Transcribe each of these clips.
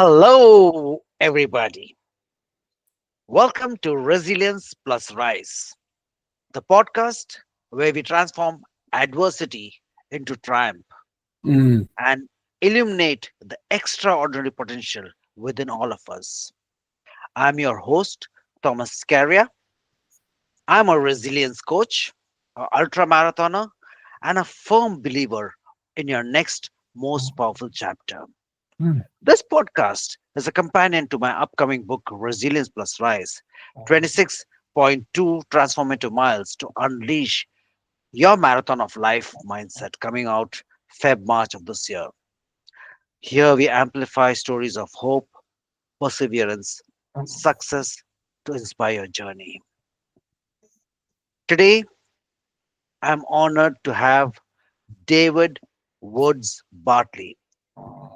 Hello, everybody. Welcome to Resilience plus Rise, the podcast where we transform adversity into triumph Mm. and illuminate the extraordinary potential within all of us. I'm your host, Thomas Scaria. I'm a resilience coach, an ultra marathoner, and a firm believer in your next most powerful chapter. Mm. This podcast is a companion to my upcoming book, Resilience plus Rise 26.2 Transformative Miles to Unleash Your Marathon of Life Mindset, coming out Feb March of this year. Here we amplify stories of hope, perseverance, success to inspire your journey. Today, I'm honored to have David Woods Bartley.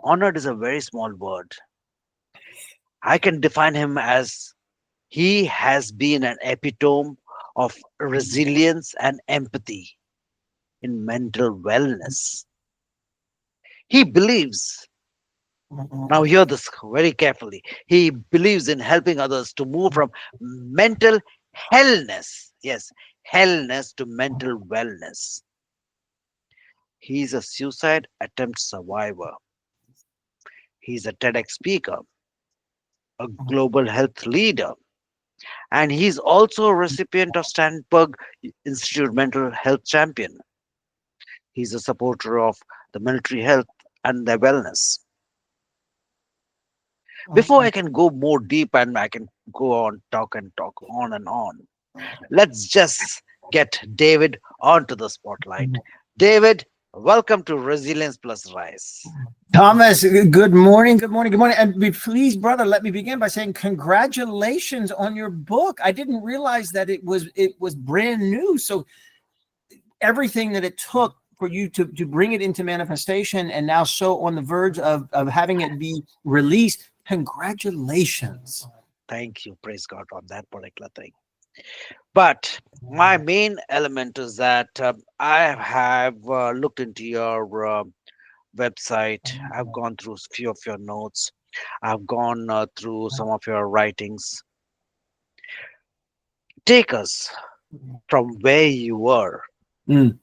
Honored is a very small word. I can define him as he has been an epitome of resilience and empathy in mental wellness. He believes, now hear this very carefully, he believes in helping others to move from mental hellness, yes, hellness to mental wellness. He's a suicide attempt survivor. He's a TEDx speaker, a global health leader, and he's also a recipient of Stanford Institute Mental Health Champion. He's a supporter of the military health and their wellness. Before I can go more deep and I can go on, talk and talk on and on, let's just get David onto the spotlight. David, welcome to Resilience Plus Rise. Thomas, good morning, good morning, good morning. And please, brother, let me begin by saying congratulations on your book. I didn't realize that it was brand new. So everything that it took for you to bring it into manifestation and now so on the verge of having it be released, congratulations. Thank you, praise God on that particular thing. But my main element is that I have looked into your website. I've gone through a few of your notes. I've gone through some of your writings. Take us from where you were. Mm.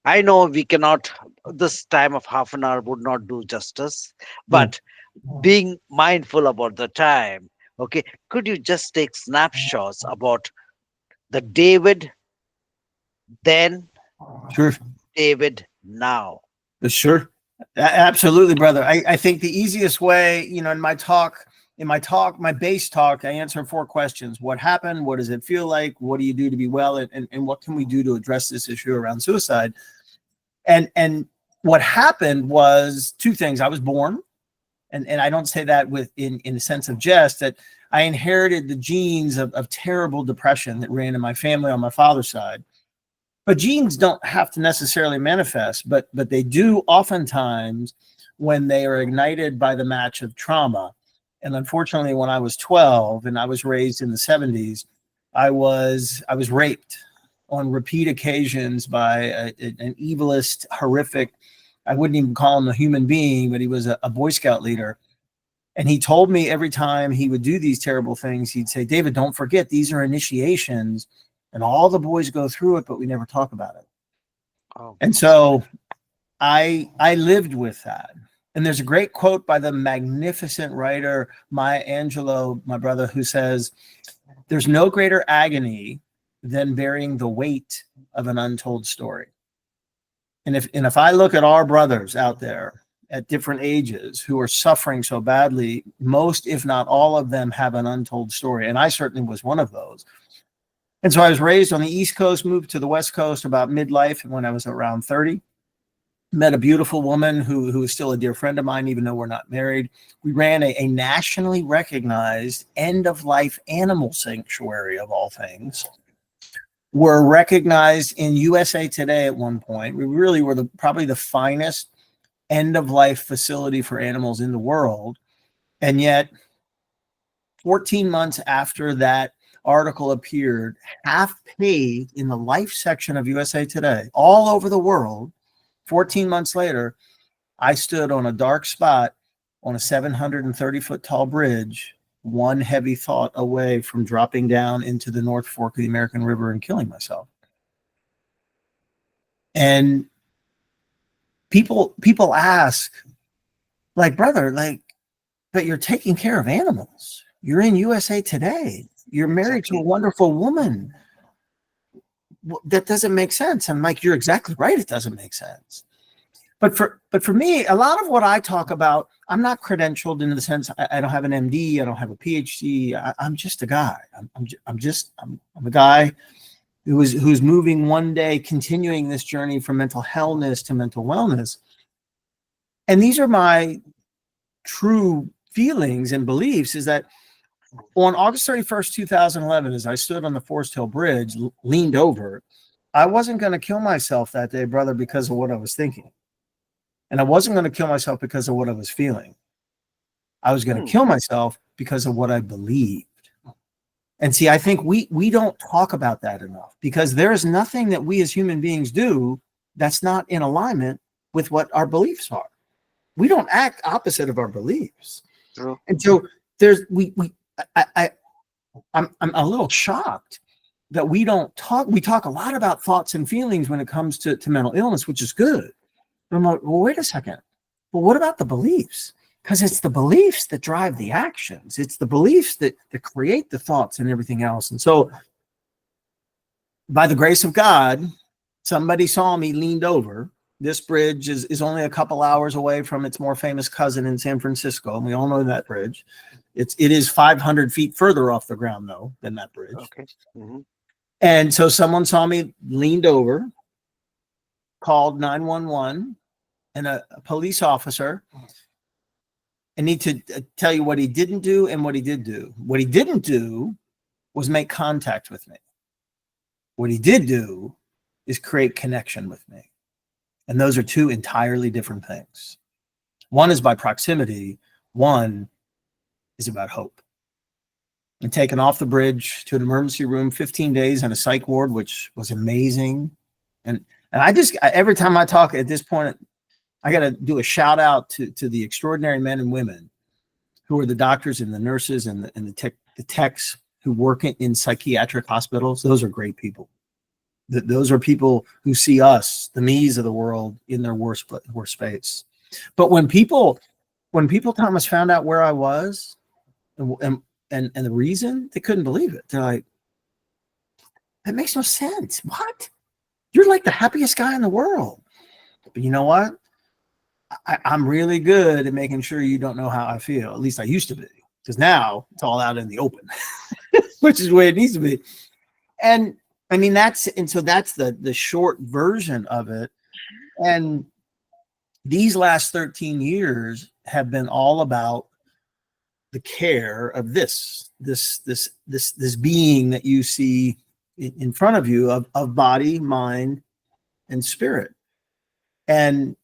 I know we cannot, this time of half an hour would not do justice, Mm. but being mindful about the time, okay, could you just take snapshots about the David then, Sure. David now? Sure. Absolutely, brother. I think the easiest way, my base talk, I answer four questions. What happened? What does it feel like? What do you do to be well? And what can we do to address this issue around suicide? And what happened was two things. I was born, and I don't say that with in a sense of jest, that I inherited the genes of terrible depression that ran in my family on my father's side. But genes don't have to necessarily manifest, but they do oftentimes when they are ignited by the match of trauma. And unfortunately, when I was 12 and I was raised in the 70s, I was raped on repeat occasions by an evilist, horrific. I wouldn't even call him a human being, but he was a Boy Scout leader. And he told me every time he would do these terrible things, he'd say, "David, don't forget, these are initiations and all the boys go through it, but we never talk about it." Oh, And I'm sorry. so I lived with that. And there's a great quote by the magnificent writer Maya Angelou, my brother, who says, "There's no greater agony than bearing the weight of an untold story." And if I look at our brothers out there at different ages who are suffering so badly, most, if not all of them, have an untold story. And I certainly was one of those. And so I was raised on the East Coast, moved to the West Coast about midlife when I was around 30. Met a beautiful woman who is still a dear friend of mine, even though we're not married. We ran a nationally recognized end-of-life animal sanctuary, of all things. We're recognized in USA Today at one point. We really were probably the finest end-of-life facility for animals in the world. And yet, 14 months after that article appeared, half page in the life section of USA Today, all over the world, 14 months later, I stood on a dark spot on a 730-foot tall bridge, one heavy thought away from dropping down into the North Fork of the American River and killing myself. And people ask, like, brother, like, but you're taking care of animals. You're in USA Today. You're married to a wonderful woman. That doesn't make sense. I'm like, you're exactly right. It doesn't make sense. But for me, a lot of what I talk about, I'm not credentialed in the sense I don't have an MD, I don't have a PhD. I'm just a guy. I'm a guy who's moving one day, continuing this journey from mental hellness to mental wellness. And these are my true feelings and beliefs, is that on August 31st, 2011, as I stood on the Forest Hill Bridge, leaned over, I wasn't going to kill myself that day, brother, because of what I was thinking. And I wasn't going to kill myself because of what I was feeling. I was going to kill myself because of what I believed. And see, I think we don't talk about that enough, because there is nothing that we as human beings do that's not in alignment with what our beliefs are. We don't act opposite of our beliefs. True. And so I'm a little shocked that we don't talk. We talk a lot about thoughts and feelings when it comes to mental illness, which is good. But I'm like, well, wait a second. Well, what about the beliefs? Because it's the beliefs that drive the actions. It's the beliefs that create the thoughts and everything else. And so by the grace of God, somebody saw me leaned over. This bridge is only a couple hours away from its more famous cousin in San Francisco. And we all know that bridge. It is 500 feet further off the ground, though, than that bridge. Okay. Mm-hmm. And so someone saw me, leaned over, called 911, and a police officer. I need to tell you what he didn't do and what he did do. What he didn't do was make contact with me. What he did do is create connection with me. And those are two entirely different things. One is by proximity. One is about hope. And taken off the bridge to an emergency room, 15 days in a psych ward, which was amazing. And every time I talk at this point, I got to do a shout out to the extraordinary men and women who are the doctors and the nurses and the techs who work in psychiatric hospitals. Those are great people. Those are people who see us, the me's of the world, in their worst space. But when people, Thomas, found out where I was and the reason, they couldn't believe it. They're like, that makes no sense. What? You're like the happiest guy in the world. But you know what? I'm really good at making sure you don't know how I feel. At least I used to be, because now it's all out in the open, which is the way it needs to be. And I mean, so that's the short version of it. And these last 13 years have been all about the care of this being that you see in front of you, of body, mind, and spirit. And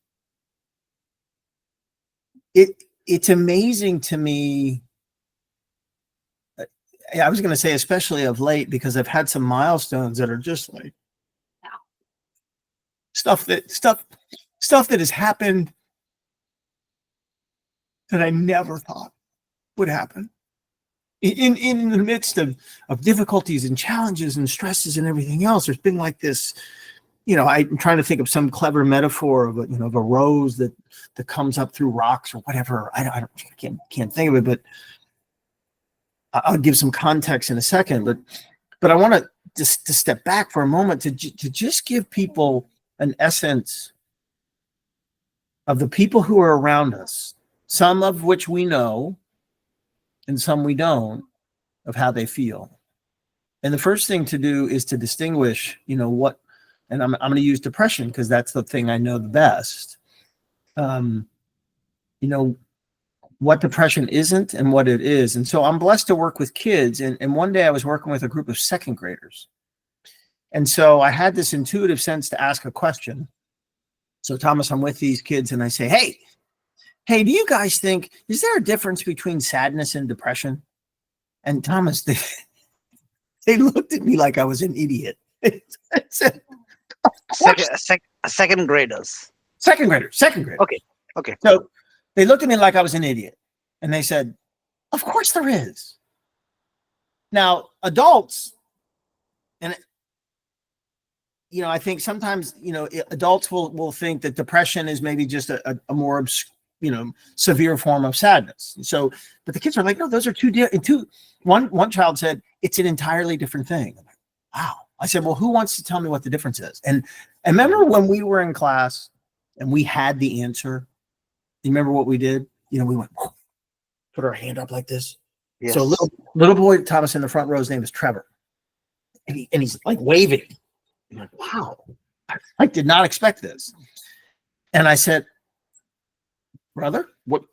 it's amazing to me. I was going to say, especially of late, because I've had some milestones that are just like stuff that has happened that I never thought would happen. In the midst of difficulties and challenges and stresses and everything else, there's been like this, I'm trying to think of some clever metaphor of a rose that comes up through rocks or whatever. I can't think of it, but I'll give some context in a second. But I want to step back for a moment to just give people an essence of the people who are around us, some of which we know and some we don't, of how they feel. And the first thing to do is to distinguish, what, and I'm going to use depression because that's the thing I know the best. What depression isn't and what it is. And so I'm blessed to work with kids. And one day I was working with a group of second graders. And so I had this intuitive sense to ask a question. So Thomas, I'm with these kids and I say, hey, do you guys think, is there a difference between sadness and depression? And Thomas, they looked at me like I was an idiot. I said, Second graders. Second grader. Okay. So They looked at me like I was an idiot. And they said, of course there is. Now, adults, and I think sometimes, adults will think that depression is maybe just a more, severe form of sadness. So, but the kids are like, no, those are one child said, it's an entirely different thing. I'm like, wow. I said, well, who wants to tell me what the difference is? And remember when we were in class and we had the answer, you remember what we did? We went, put our hand up like this. Yes. So little boy Thomas in the front row, his name is Trevor. And he's like waving. I'm like, wow, I did not expect this. And I said, brother, what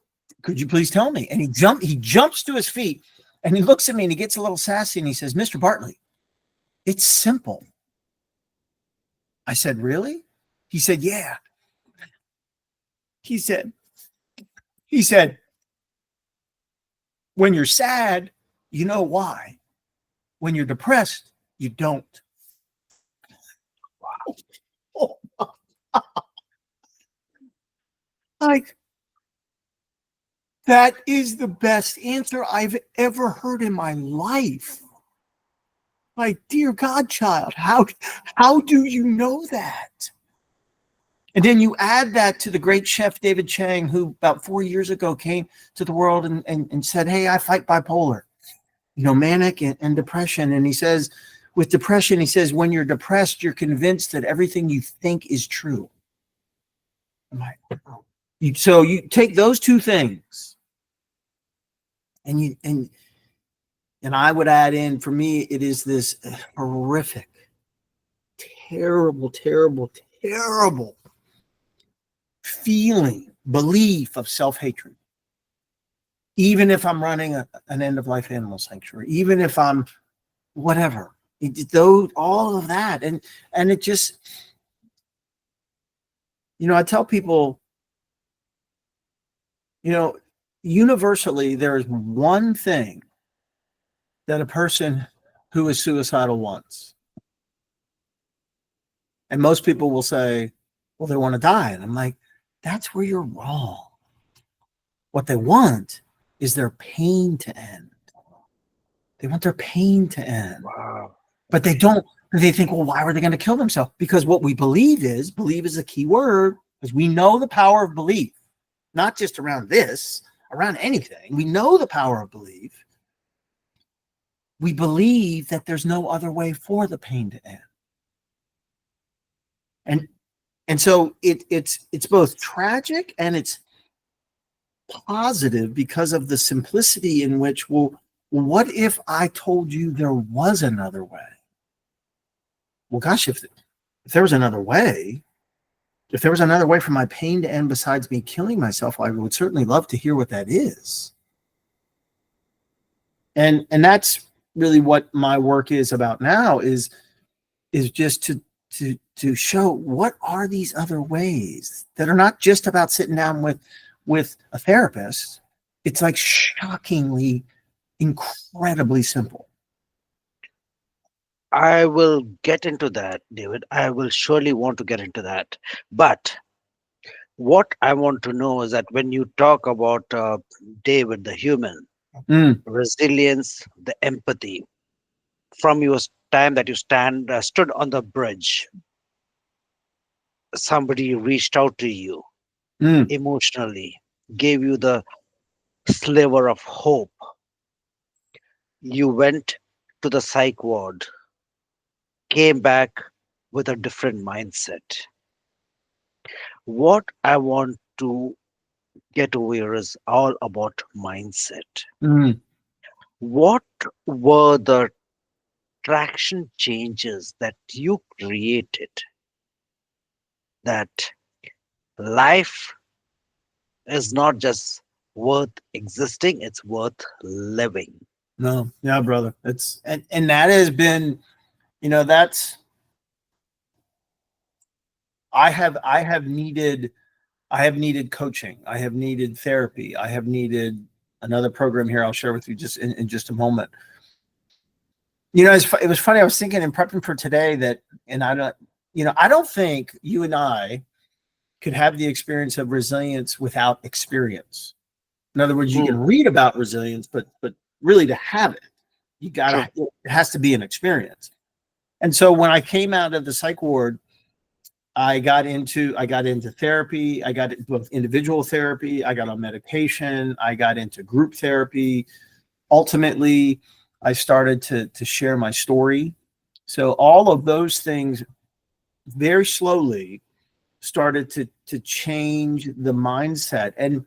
could you please tell me? And he jumps to his feet and he looks at me and he gets a little sassy and he says, Mr. Bartley, it's simple. I said, really? He said, yeah. He said, when you're sad, you know why. When you're depressed, you don't. Wow. Oh. Like, that is the best answer I've ever heard in my life. My dear godchild, how do you know that? And then you add that to the great chef David Chang, who about 4 years ago came to the world and said, hey, I fight bipolar, manic and depression. And he says, with depression, he says, when you're depressed, you're convinced that everything you think is true. So you take those two things and I would add in, for me, it is this horrific, terrible, terrible, terrible feeling, belief of self-hatred. Even if I'm running an end-of-life animal sanctuary, even if I'm whatever, all of that. And it just, I tell people, universally, there is one thing that a person who is suicidal wants. And most people will say, well, they want to die. And I'm like, that's where you're wrong. What they want is their pain to end. They want their pain to end. Wow. But they don't. They think, well, why were they going to kill themselves? Because what we believe is a key word, because we know the power of belief, not just around this, around anything. We know the power of belief. We believe that there's no other way for the pain to end. And so it's both tragic and it's positive because of the simplicity in which, well, what if I told you there was another way? Well, gosh, if there was another way, if there was another way for my pain to end besides me killing myself, I would certainly love to hear what that is. And that's really what my work is about now, is just to show what are these other ways that are not just about sitting down with a therapist. It's like shockingly, incredibly simple. I will get into that, David. I will surely want to get into that. But what I want to know is that when you talk about David, the human, resilience, the empathy, from your time that you stood on the bridge, somebody reached out to you emotionally, gave you the sliver of hope. You went to the psych ward, came back with a different mindset. What I want to get over here is all about mindset. What were the traction changes that you created that life is not just worth existing, it's worth living? No, yeah, brother. It's and that has been, that's I have needed coaching. I have needed therapy. I have needed another program here I'll share with you just in just a moment. It was funny. I was thinking in prepping for today that, and I don't think you and I could have the experience of resilience without experience. In other words, you Hmm. can read about resilience, but really to have it, True. it has to be an experience. And so when I came out of the psych ward, I got into therapy. I got both individual therapy. I got on medication. I got into group therapy. Ultimately, I started to share my story. So all of those things very slowly started to change the mindset. And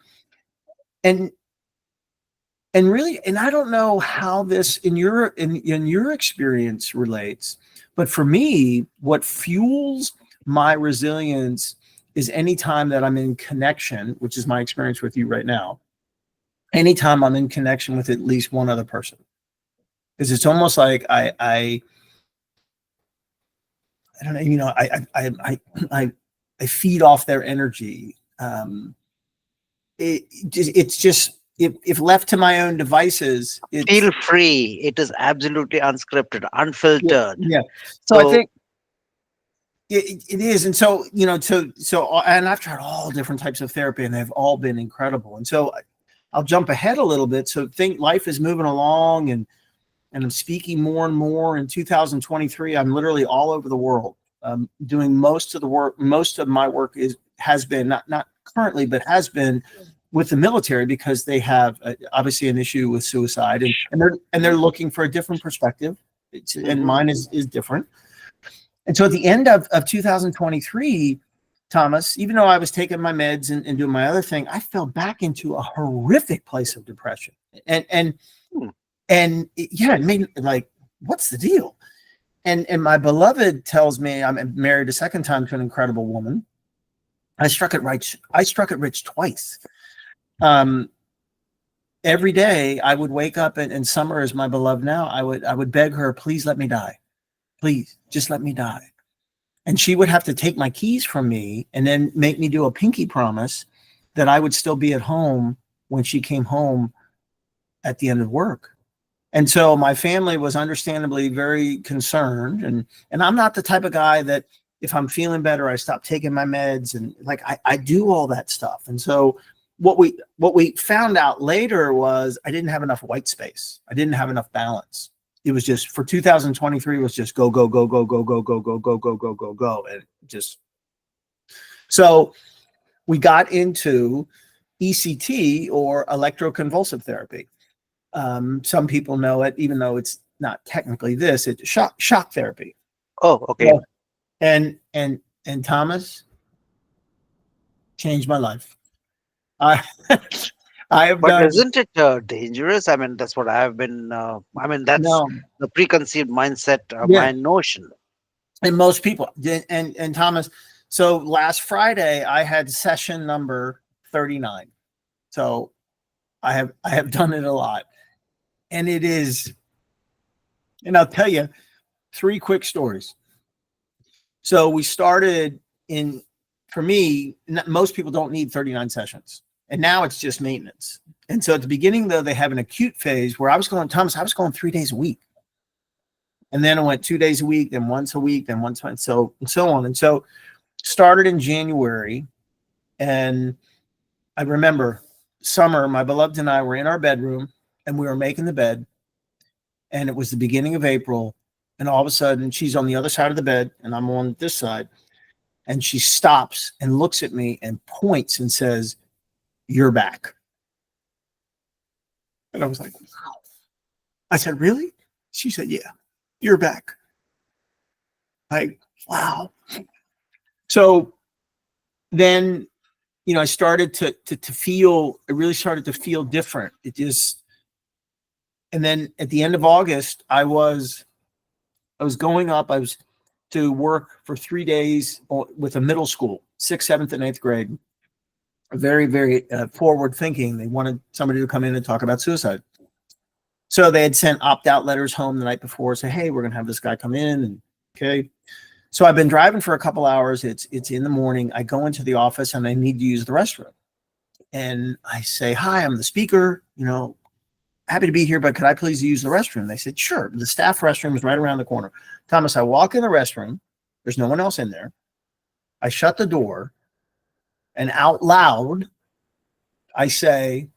really, and I don't know how this in your experience relates, but for me, what fuels my resilience is anytime that I'm in connection, which is my experience with you right now, anytime I'm in connection with at least one other person. Because it's almost like I don't know, I feed off their energy. It's just if left to my own devices, it's Feel free. It is absolutely unscripted, yeah, unfiltered. yeah. So I So, think it is, and so and I've tried all different types of therapy, and they've all been incredible. And so I'll jump ahead a little bit. So think life is moving along, and I'm speaking more and more. In 2023, I'm literally all over the world, doing most of the work. Most of my work has been not currently, but has been with the military because they have obviously an issue with suicide, and they're looking for a different perspective. And mhm. mine is different. And so at the end of 2023, Thomas, even though I was taking my meds and doing my other thing, I fell back into a horrific place of depression. Hmm. And yeah, it made like, what's the deal? And my beloved tells me I'm married a second time to an incredible woman. I struck it rich twice. Um, every day I would wake up, and Summer is my beloved now. I would beg her, please let me die. Please just let me die. And she would have to take my keys from me and then make me do a pinky promise that I would still be at home when she came home at the end of work. And so my family was understandably very concerned. And I'm not the type of guy that if I'm feeling better, I stop taking my meds, and like I do all that stuff. And so what we found out later was I didn't have enough white space. I didn't have enough balance. It was just for 2023 was just go, go, go, go, go, go, go, go, go, go, go, go, go. And just so we got into ECT, or electroconvulsive therapy. Some people know it, even though it's not technically this. It's shock therapy. Oh, okay. Yeah. And Thomas changed my life. I I have But done isn't it dangerous? I mean, that's what I have been. I mean, that's no, the preconceived mindset, yeah, my notion. and most people and Thomas. So last Friday I had session number 39. So I have done it a lot, and it is. And I'll tell you 3 quick stories. So we started in, for me, most people don't need 39 sessions. And now it's just maintenance. And so at the beginning, though, they have an acute phase where I was going 3 days a week. And then I went 2 days a week, then once a week, then once, and so on. And so started in January. And I remember Summer, my beloved, and I were in our bedroom and we were making the bed. And it was the beginning of April. And all of a sudden, she's on the other side of the bed and I'm on this side. And she stops and looks at me and points and says, "You're back." And I was like, wow. I said, "Really?" She said, "Yeah, you're back." Like, wow. So then, I started to feel, I really started to feel different. It just, and then at the end of August, I was going up, I was to work for 3 days with a middle school, 6th, 7th, and 8th grade. Very, very forward thinking. They wanted somebody to come in and talk about suicide. So they had sent opt-out letters home the night before, say, "Hey, we're going to have this guy come in." And okay. So I've been driving for a couple hours. It's in the morning. I go into the office and I need to use the restroom. And I say, "Hi, I'm the speaker, happy to be here, but could I please use the restroom?" They said, "Sure." The staff restroom is right around the corner. Thomas, I walk in the restroom. There's no one else in there. I shut the door. And out loud, I say,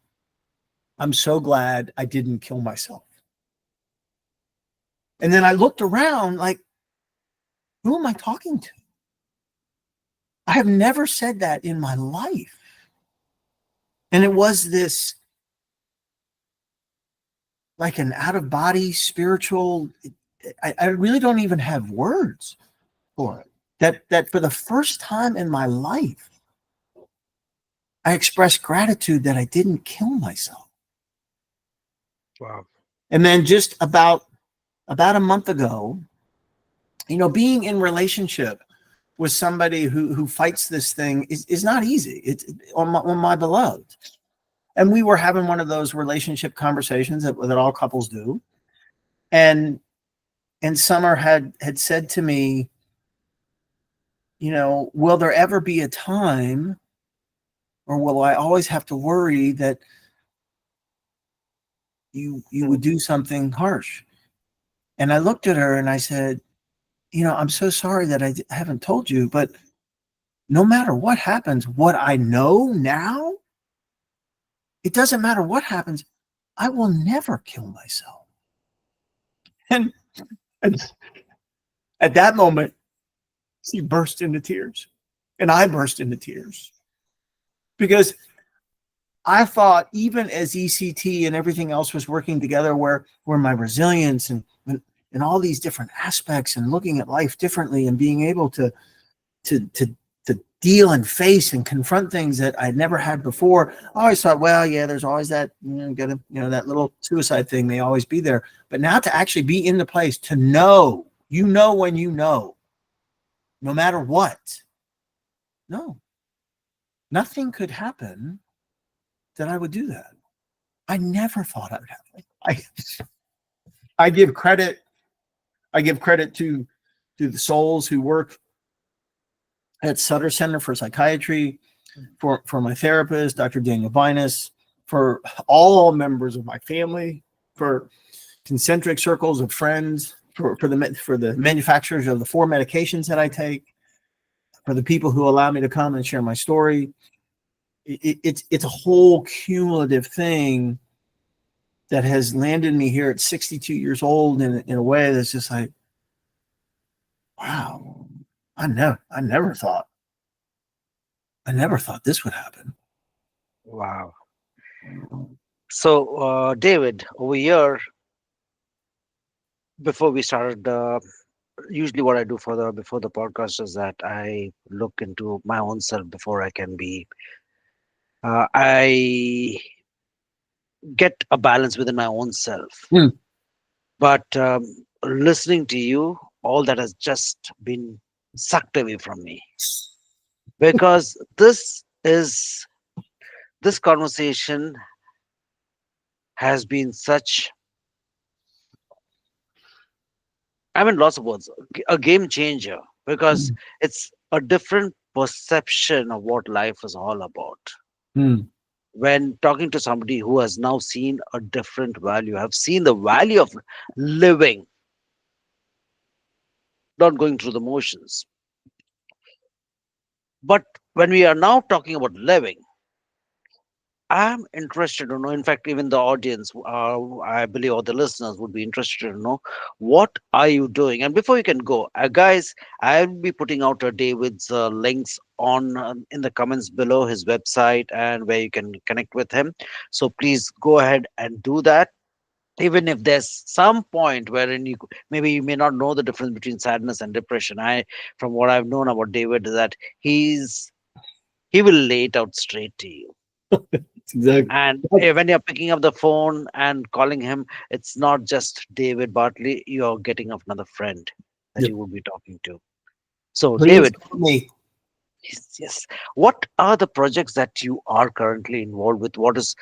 I'm so glad I didn't kill myself. And then I looked around like, who am I talking to? I have never said that in my life. And it was this like an out of body spiritual, I really don't even have words for it. That for the first time in my life, I expressed gratitude that I didn't kill myself. Wow. And then just about a month ago, being in relationship with somebody who fights this thing is not easy. It's on my beloved. And we were having one of those relationship conversations that all couples do. And Summer had said to me, will there ever be a time, or will I always have to worry that you would do something harsh? And I looked at her and I said, I'm so sorry that I haven't told you, but no matter what happens, what I know now, it doesn't matter what happens, I will never kill myself. And at that moment, she burst into tears. And I burst into tears. Because I thought, even as ECT and everything else was working together, where my resilience and all these different aspects and looking at life differently and being able to deal and face and confront things that I'd never had before. I always thought, well, yeah, there's always that, that little suicide thing may always be there. But now to actually be in the place to know, when no matter what, no, nothing could happen that I would do that. I never thought I would happen. I give credit to the souls who work at Sutter Center for Psychiatry, for my therapist, Dr. Daniel Vinus, for all members of my family, for concentric circles of friends, for the manufacturers of the 4 medications that I take, for the people who allow me to come and share my story. It's a whole cumulative thing that has landed me here at 62 years old in a way that's just like, wow, I never thought this would happen. Wow. So, David, over here, before we started, usually what I do before the podcast is that I look into my own self before I can be. I get a balance within my own self. Hmm. But listening to you, all that has just been sucked away from me, because this conversation has been such, I mean, lots of words, a game changer, because it's a different perception of what life is all about. Hmm. When talking to somebody who has now seen a different value, have seen the value of living, not going through the motions. But when we are now talking about living, I'm interested to know, in fact, even the audience, I believe, all the listeners would be interested to know, what are you doing? And before you can go, guys, I'll be putting out David's links on in the comments below, his website, and where you can connect with him. So please go ahead and do that. Even if there's some point wherein maybe you may not know the difference between sadness and depression, from what I've known about David, is that he will lay it out straight to you. Exactly. And when you're picking up the phone and calling him, it's not just David Bartley, you're getting another friend that Yep. you will be talking to. So, Please David, call me. yes, what are the projects that you are currently involved with? What is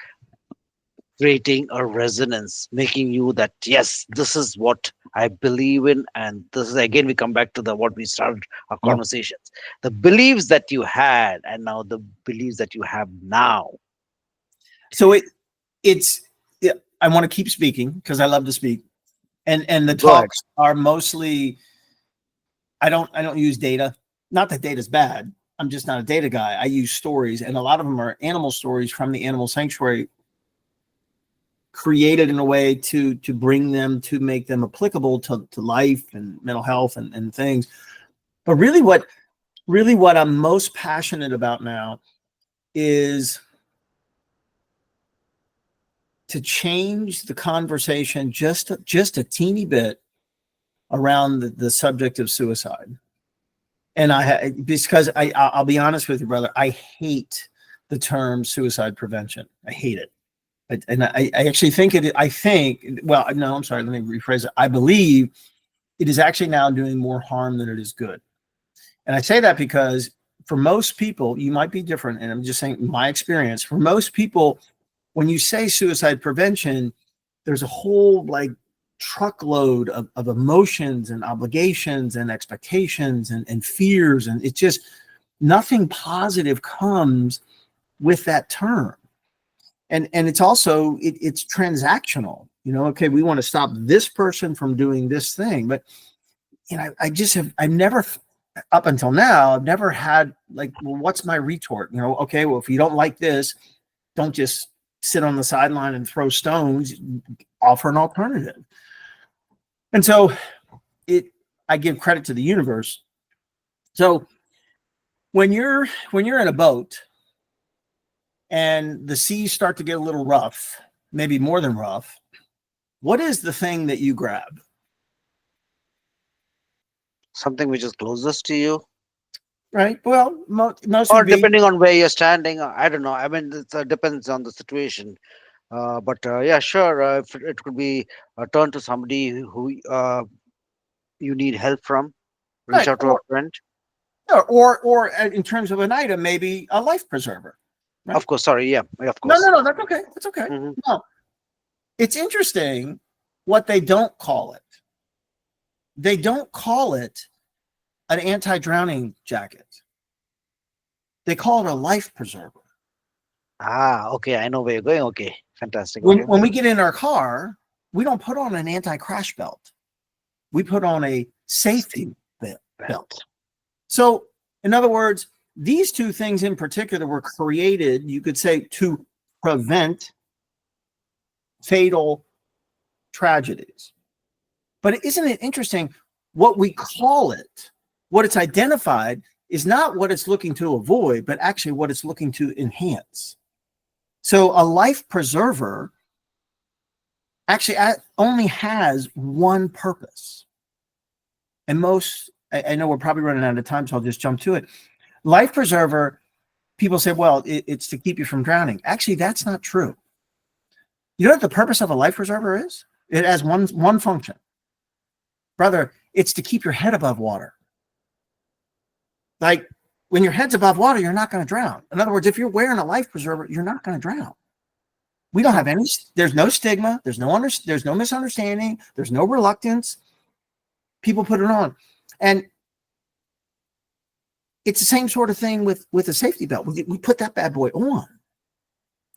creating a resonance, making you that, yes, this is what I believe in? And this is, again, we come back to the what we started our Yeah. conversations. The beliefs that you had, and now the beliefs that you have now. So it's yeah, I want to keep speaking because I love to speak. And the Go ahead. talks are mostly, I don't use data. Not that data's bad. I'm just not a data guy. I use stories, and a lot of them are animal stories from the animal sanctuary, created in a way to bring them, to make them applicable to life and mental health and things. But really what I'm most passionate about now is to change the conversation just a teeny bit around the subject of suicide. And because I'll be honest with you, brother, I hate the term suicide prevention. I hate it. I actually think well, no, I'm sorry, let me rephrase it. I believe it is actually now doing more harm than it is good. And I say that because for most people, you might be different, and I'm just saying my experience, for most people, when you say suicide prevention, there's a whole like truckload of emotions and obligations and expectations and fears. And it's just nothing positive comes with that term. And it's also, it's transactional, okay, we want to stop this person from doing this thing. But, I've never, up until now, I've never had like, well, what's my retort? Okay, well, if you don't like this, don't just sit on the sideline and throw stones, offer an alternative. And so I give credit to the universe. So when you're in a boat and the seas start to get a little rough, maybe more than rough, what is the thing that you grab? Something which is closest to you, Right. Well, most or would be depending on where you're standing. I don't know. I mean, it depends on the situation. But yeah, sure. If it could be a turn to somebody who you need help from, reach right, out to a friend. or in terms of an item, maybe a life preserver. Right. Of course. Sorry. Yeah. Of No, course. that's okay. That's okay. Hmm. No, it's interesting what they don't call it. They don't call it an anti-drowning jacket. They call it a life preserver. Ah. Okay. I know where you're going. Okay. Fantastic. Okay. When we get in our car, we don't put on an anti-crash belt. We put on a safety belt. So, in other words, these two things in particular were created, you could say, to prevent fatal tragedies. But isn't it interesting what we call it, what it's identified is not what it's looking to avoid, but actually what it's looking to enhance. So a life preserver actually only has one purpose. And I know we're probably running out of time, so I'll just jump to it. Life preserver, people say, well, it's to keep you from drowning. Actually, that's not true. You know what the purpose of a life preserver is? It has one function. Brother, it's to keep your head above water. Like when your head's above water, you're not going to drown. In other words, if you're wearing a life preserver, you're not going to drown. We don't have there's no stigma. There's no misunderstanding. There's no reluctance. People put it on. And it's the same sort of thing with a safety belt. We put that bad boy on.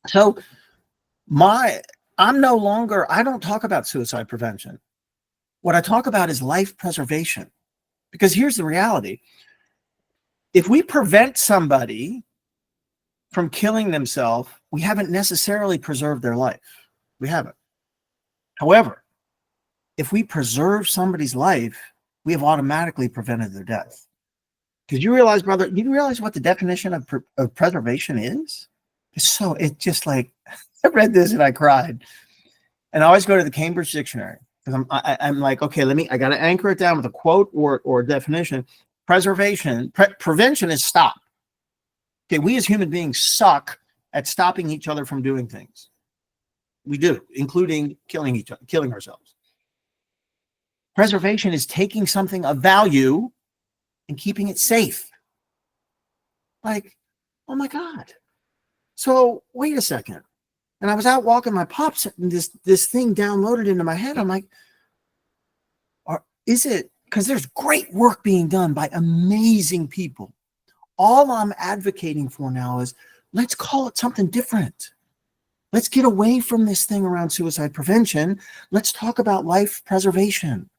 So I don't talk about suicide prevention. What I talk about is life preservation. Because here's the reality. If we prevent somebody from killing themselves, we haven't necessarily preserved their life. We haven't. However, if we preserve somebody's life, we have automatically prevented their death. Because you realize, brother, what the definition of preservation is? It's just like, I read this and I cried. And I always go to the Cambridge Dictionary. Because I'm like, okay, I got to anchor it down with a quote or a definition. Prevention is stop. Okay, we as human beings suck at stopping each other from doing things. We do, including killing ourselves. Preservation is taking something of value and keeping it safe. Like, oh my God. So wait a second. And I was out walking my pups, and this thing downloaded into my head. I'm like, is it? Because there's great work being done by amazing people. All I'm advocating for now is let's call it something different. Let's get away from this thing around suicide prevention. Let's talk about life preservation.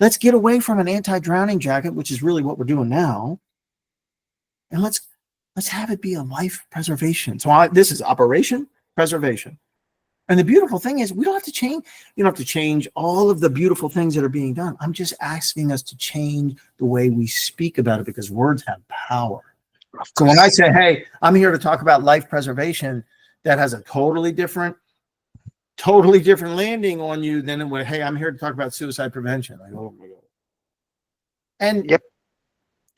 Let's get away from an anti-drowning jacket, which is really what we're doing now. and let's have it be a life preservation. So this is Operation Preservation. And the beautiful thing is we don't have to change, you don't have to change all of the beautiful things that are being done. I'm just asking us to change the way we speak about it, because words have power. Of So when I course. say, hey, I'm here to talk about life preservation, that has a totally different landing on you than when, hey, I'm here to talk about suicide prevention. Like, oh my God. And Yep.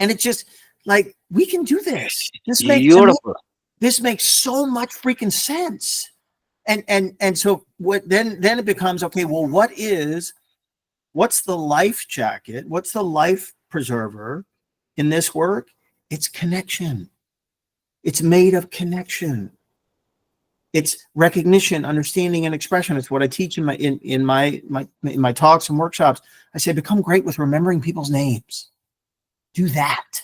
and it's just like, we can do this. This makes, to me, Beautiful. this makes so much freaking sense. And so what then it becomes, okay, well, what's the life jacket? What's the life preserver in this work? It's connection. It's made of connection. It's recognition, understanding, and expression. It's what I teach in my talks and workshops. I say, become great with remembering people's names. Do that.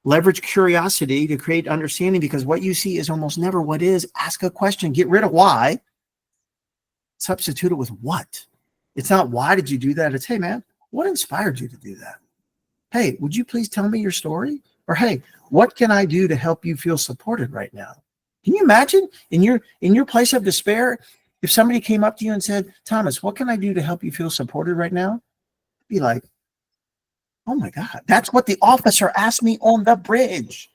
Leverage curiosity to create understanding, because what you see is almost never what is. Ask a question. Get rid of why. Substitute it with what. It's not, why did you do that? It's, hey, man, what inspired you to do that? Hey, would you please tell me your story? Or, hey, what can I do to help you feel supported right now? Can you imagine in your place of despair, if somebody came up to you and said, Thomas, what can I do to help you feel supported right now? Be like, oh my God, that's what the officer asked me on the bridge.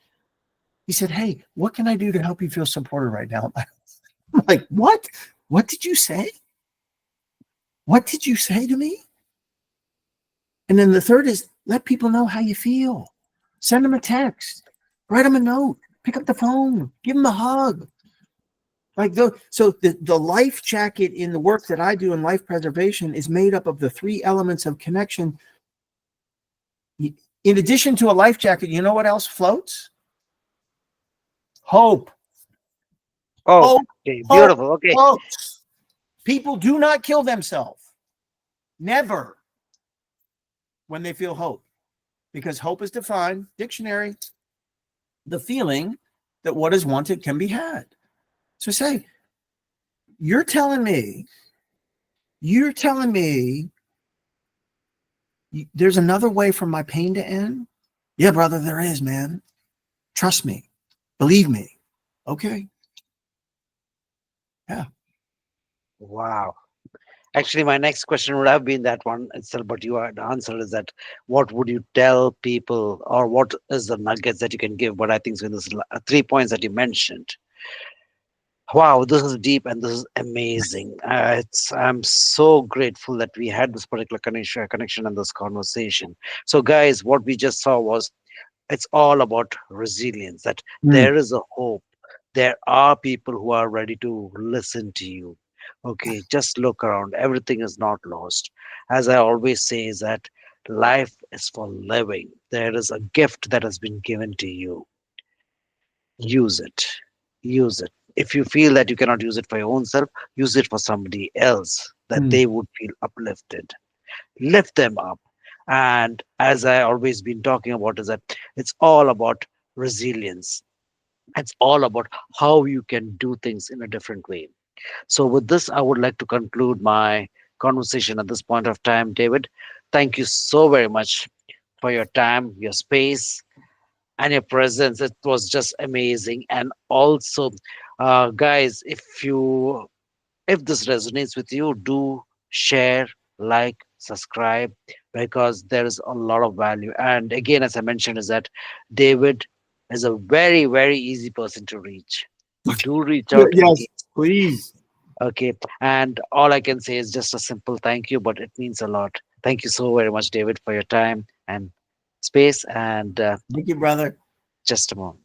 He said, hey, what can I do to help you feel supported right now? I'm like, what? What did you say? What did you say to me? And then the third is, let people know how you feel. Send them a text, write them a note, pick up the phone, give them a hug. Like the life jacket in the work that I do in life preservation is made up of the three elements of connection. In addition to a life jacket, you know what else floats? Hope. Oh, Hope. okay. Hope. Beautiful. Okay. Hope. People do not kill themselves. Never. When they feel hope. Because hope is defined, dictionary, the feeling that what is wanted can be had. So say, you're telling me there's another way for my pain to end? Yeah, brother, there is, man. Trust me. Believe me. Okay. Yeah. Wow. Actually, my next question would have been that one itself, but you had answered is that what would you tell people, or what is the nuggets that you can give? But I think so in this 3 points that you mentioned. Wow, this is deep and this is amazing. I'm so grateful that we had this particular connection and this conversation. So, guys, what we just saw was it's all about resilience. That Mm. there is a hope. There are people who are ready to listen to you. Okay, just look around. Everything is not lost. As I always say, is that life is for living. There is a gift that has been given to you. Use it. Use it. If you feel that you cannot use it for your own self, use it for somebody else, that Mm. they would feel uplifted. Lift them up. And as I always been talking about, is that it's all about resilience. It's all about how you can do things in a different way. So with this, I would like to conclude my conversation at this point of time. David, thank you so very much for your time, your space, and your presence. It was just amazing. And also, guys, if this resonates with you, do share, like, subscribe, because there is a lot of value. And again, as I mentioned, is that David is a very, very easy person to reach. Do reach out in Yes, case. please. Okay. And all I can say is just a simple thank you, but it means a lot. Thank you so very much, David, for your time and space. And Thank you, brother. just a moment.